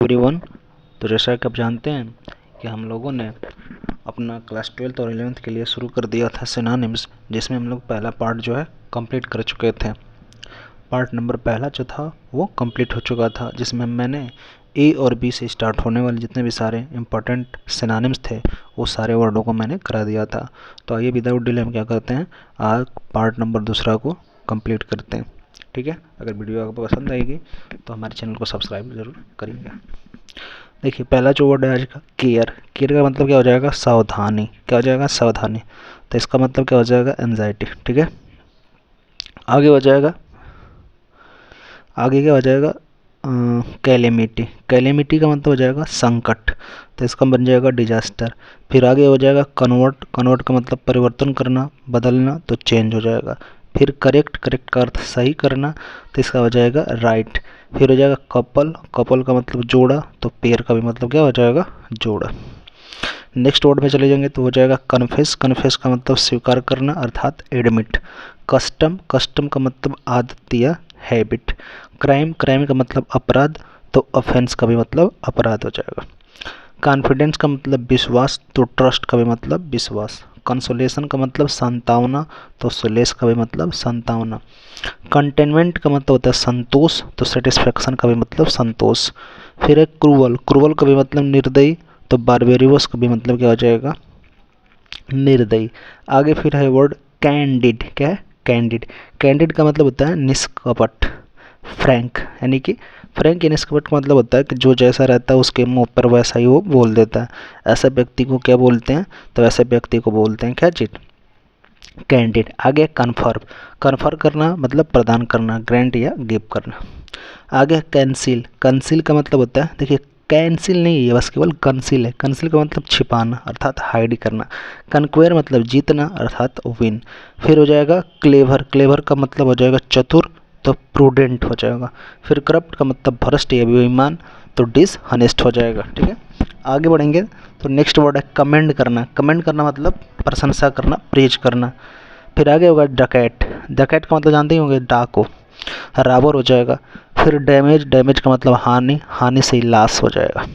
Everyone. तो जैसा कि आप जानते हैं कि हम लोगों ने अपना क्लास 12th और 11th के लिए शुरू कर दिया था सिनोनिम्स, जिसमें हम लोग पहला पार्ट जो है कंप्लीट कर चुके थे। पार्ट नंबर पहला जो था वो कंप्लीट हो चुका था, जिसमें मैंने ए और बी से स्टार्ट होने वाले जितने भी सारे इंपॉर्टेंट सिनोनिम्स थे वो सारे वर्डों को मैंने करा दिया था। तो आइए विदाउट डिले हम क्या करते हैं, आज पार्ट नंबर दूसरा को कंप्लीट करते हैं। ठीक है, अगर वीडियो आपको पसंद आएगी तो हमारे चैनल को सब्सक्राइब ज़रूर करिएगा। देखिए, पहला जो वर्ड है आज का केयर। केयर का मतलब क्या हो जाएगा, सावधानी। क्या हो जाएगा, सावधानी। तो इसका मतलब क्या हो जाएगा, एंजाइटी। ठीक है, आगे हो जाएगा, आगे क्या हो जाएगा, कैलेमिटी। कैलेमिटी का मतलब हो जाएगा संकट, तो इसका बन जाएगा डिजास्टर। फिर आगे हो जाएगा कन्वर्ट। कन्वर्ट का मतलब परिवर्तन करना, बदलना, तो चेंज हो जाएगा। फिर करेक्ट। करेक्ट का अर्थ सही करना, तो इसका हो जाएगा राइट। फिर हो जाएगा कपल। कपल का मतलब जोड़ा, तो पेयर का भी मतलब क्या हो जाएगा, जोड़ा। नेक्स्ट वर्ड में चले जाएंगे तो हो जाएगा कन्फेस। कन्फेस का मतलब स्वीकार करना अर्थात एडमिट। कस्टम। कस्टम का मतलब आदत या हैबिट। क्राइम। क्राइम का मतलब अपराध, तो ऑफेंस का भी मतलब अपराध हो जाएगा। कॉन्फिडेंस का मतलब विश्वास, तो ट्रस्ट का भी मतलब विश्वास। कंसोलेशन का मतलब सांत्वना, तो सोलेस का भी मतलब सांत्वना। कंटेनमेंट का मतलब होता है संतोष, तो सेटिस्फेक्शन का भी मतलब संतोष। फिर है क्रूअल। क्रूअल का भी मतलब निर्दयी, तो बारबेरियस का भी मतलब क्या हो जाएगा, निर्दयी। आगे फिर है वर्ड कैंडिड। क्या है, कैंडिड। कैंडिड का मतलब होता है निष्कपट। फ्रैंक, यानी कि फ्रैंक या निष्कपट का मतलब होता है कि जो जैसा रहता है उसके मुंह पर वैसा ही वो बोल देता है। ऐसे व्यक्ति को क्या बोलते हैं, तो ऐसे व्यक्ति को बोलते हैं क्या चीज, कैंडिड। आगे कन्फर्म। कन्फर्म करना मतलब प्रदान करना, ग्रांट या गिव करना। आगे कैंसिल। कैंसिल का मतलब होता है, देखिए कैंसिल नहीं है, बस केवल कंसील है। कंसील का मतलब छिपाना अर्थात हाइड करना। कनक्वेयर मतलब जीतना अर्थात विन। फिर हो जाएगा क्लेवर। क्लेवर का मतलब हो जाएगा चतुर, तो प्रूडेंट हो जाएगा। फिर करप्ट का मतलब भ्रष्ट या बेईमान, तो डिसहनेस्ट हो जाएगा। ठीक है, आगे बढ़ेंगे तो नेक्स्ट वर्ड है कमेंड करना। कमेंड करना मतलब प्रशंसा करना, प्रेज करना। फिर आगे होगा डकैट। डकैट का मतलब जानते ही होंगे, डाकू। राबर हो जाएगा। फिर डैमेज। डैमेज का मतलब हानि, हानि से लॉस हो जाएगा।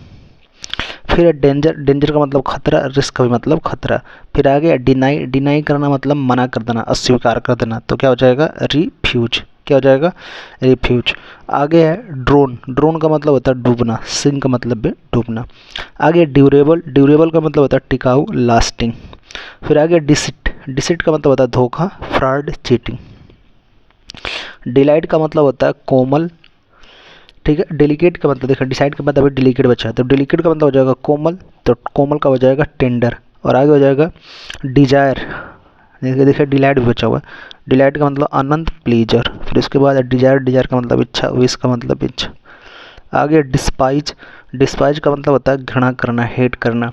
फिर डेंजर। डेंजर का मतलब खतरा, रिस्क का भी मतलब खतरा। फिर आगे डिनाई। डिनाई करना मतलब मना कर देना, अस्वीकार कर देना, तो क्या हो जाएगा, रिफ्यूज। क्या हो जाएगा, रिफ्यूज। आगे है ड्रोन। ड्रोन का मतलब होता है डूबना, सिंक का मतलब भी डूबना। आगे ड्यूरेबल। ड्यूरेबल का मतलब होता है टिकाऊ, लास्टिंग। फिर आगे डिसिट। डिसिट का मतलब होता है धोखा, फ्रॉड, चीटिंग। डिलाइट का मतलब होता है कोमल। ठीक है, डेलिकेट का मतलब, देखिए डिसाइड के बाद अभी डेलिकेट बचा है, तो डेलिकेट का मतलब हो जाएगा कोमल, तो कोमल का हो जाएगा टेंडर। और आगे हो जाएगा डिजायर। देखिए डिलाइट भी बचा हुआ है। डिलाइट का मतलब आनंद, प्लीजर। फिर उसके बाद डिजायर। डिजायर का मतलब इच्छा, विश का मतलब इच्छा। आगे डिस्पाइज। डिस्पाइज का मतलब होता है घृणा करना, हेट करना।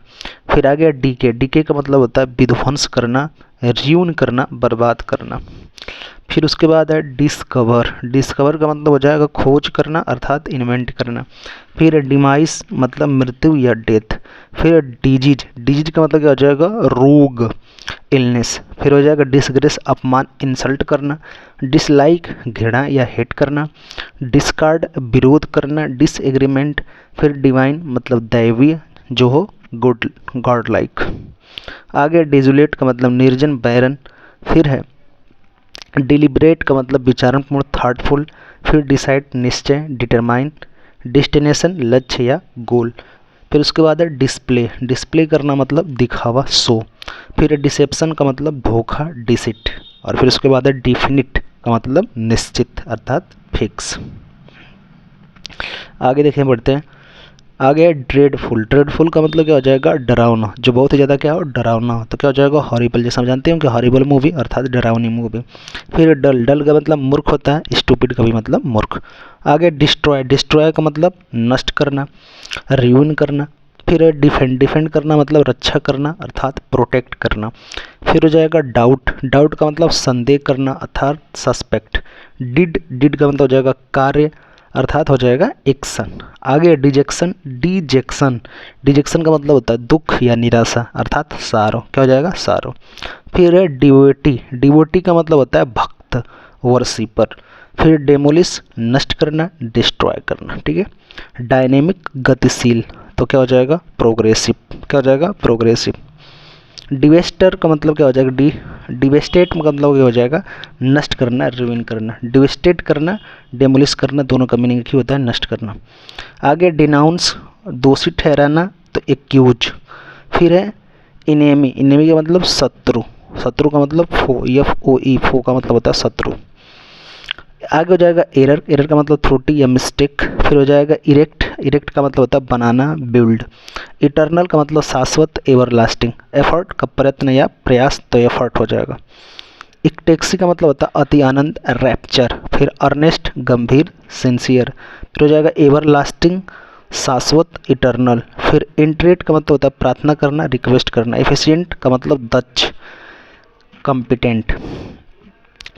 फिर आगे डीके। डीके का मतलब होता है विध्वंस करना, र्यून करना, बर्बाद करना। फिर उसके बाद है डिस्कवर। डिस्कवर का मतलब हो जाएगा खोज करना अर्थात इन्वेंट करना। फिर डिमाइस मतलब मृत्यु या डेथ। फिर डिजीज। डिजीज का मतलब क्या हो जाएगा, रोग, इलनेस। फिर हो जाएगा डिसग्रेस, अपमान, इंसल्ट करना। डिसलाइक घृणा या हेट करना। डिस्कार्ड विरोध करना, डिसएग्रीमेंट। फिर डिवाइन मतलब दैवीय, जो हो गुड, गॉड लाइक। आगे डिजुलेट का मतलब निर्जन, बैरन। फिर है डिलिब्रेट का मतलब विचारणपूर्ण, थाटफुल। फिर डिसाइड निश्चय, डिटरमाइन। डेस्टिनेशन लक्ष्य या गोल। फिर उसके बाद है डिस्प्ले। डिस्प्ले करना मतलब दिखावा, शो। फिर डिसेप्शन का मतलब धोखा, डिसिट। और फिर उसके बाद है डिफिनिट का मतलब निश्चित अर्थात फिक्स। आगे देखें, बढ़ते हैं। आगे है ड्रेडफुल। ड्रेडफुल का मतलब क्या हो जाएगा, डरावना, जो बहुत ही ज़्यादा क्या हो, डरावना हो, तो क्या हो जाएगा, हॉरिबल। जैसे हम जानते हैं कि हॉरिबल मूवी अर्थात डरावनी मूवी। फिर डल। डल का मतलब मूर्ख होता है, स्टूपिड का भी मतलब मूर्ख। आगे डिस्ट्रॉय। डिस्ट्रॉय का मतलब नष्ट करना, रियून करना। फिर डिफेंड। डिफेंड करना मतलब रक्षा करना अर्थात प्रोटेक्ट करना। फिर हो जाएगा डाउट। डाउट का मतलब संदेह करना अर्थात सस्पेक्ट। डिड। डिड का मतलब हो जाएगा कार्य अर्थात हो जाएगा एक्शन। आगे डिजेक्शन। डिजेक्शन। डिजेक्शन का मतलब होता है दुख या निराशा अर्थात सारो। क्या हो जाएगा, सारो। फिर है डिवोटी। डिवोटी का मतलब होता है भक्त, वर्शिपर। फिर डेमोलिश नष्ट करना, डिस्ट्रॉय करना, ठीक है। डायनेमिक गतिशील, तो क्या हो जाएगा प्रोग्रेसिव, क्या हो जाएगा प्रोग्रेसिव। डिवेस्टर का मतलब क्या हो जाएगा, डिवेस्टेट का मतलब क्या हो जाएगा नष्ट करना, रुइन करना। डिवेस्टेट करना, डेमोलिश करना, दोनों का मीनिंग एक ही होता है, नष्ट करना। आगे डिनाउंस दोषी ठहराना, तो एक्यूज। फिर है इनेमी, इनेमी का मतलब शत्रु, शत्रु का मतलब फो, FOE, फो का मतलब होता है शत्रु। आगे हो जाएगा एरर, एरर का मतलब त्रुटि या मिस्टेक। फिर हो जाएगा इरेक्ट, इरेक्ट का मतलब होता है बनाना, बिल्ड। इटर्नल का मतलब शाश्वत, एवर लास्टिंग। एफर्ट का प्रयत्न या प्रयास, तो एफर्ट हो जाएगा। इक्टेक्सी का मतलब होता है अति आनंद, रैप्चर। फिर अर्नेस्ट गंभीर, सिंसियर। फिर हो जाएगा एवर लास्टिंग, शाश्वत, इटर्नल। फिर इंट्रेट का मतलब होता है प्रार्थना करना, रिक्वेस्ट करना। एफिशिएंट का मतलब दक्ष, कॉम्पिटेंट।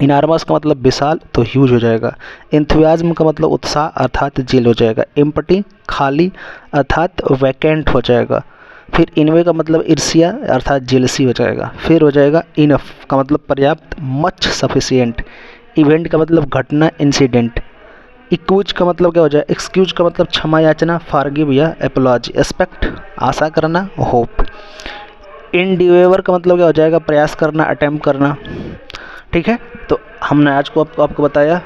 इनार्मस का मतलब विशाल, तो ह्यूज हो जाएगा। एंथुसियाज्म का मतलब उत्साह अर्थात जेल हो जाएगा। एम्पटी खाली अर्थात वैकेंट हो जाएगा। फिर इनवे का मतलब ईर्ष्या अर्थात जेलसी हो जाएगा। फिर हो जाएगा इनफ का मतलब पर्याप्त, मच, सफिशिएंट। इवेंट का मतलब घटना, इंसिडेंट। इक्यूज का मतलब क्या हो जाएगा, एक्सक्यूज का मतलब क्षमा याचना, फॉरगिव या एपोलॉजी। एक्सपेक्ट आशा करना, होप। इनडिवेवर का मतलब क्या हो जाएगा प्रयास करना, अटेम्प्ट करना, ठीक है। तो हमने आज को आपको बताया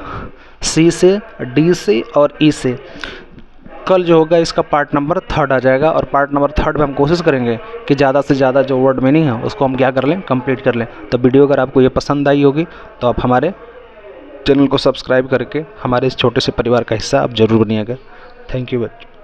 सी से, डी से और ई से। कल जो होगा इसका पार्ट नंबर 3 आ जाएगा, और पार्ट नंबर 3 में हम कोशिश करेंगे कि ज़्यादा से ज़्यादा जो वर्ड मीनिंग है उसको हम क्या कर लें, कंप्लीट कर लें। तो वीडियो अगर आपको ये पसंद आई होगी तो आप हमारे चैनल को सब्सक्राइब करके हमारे इस छोटे से परिवार का हिस्सा आप ज़रूर बनिएगा। थैंक यू बच्चों।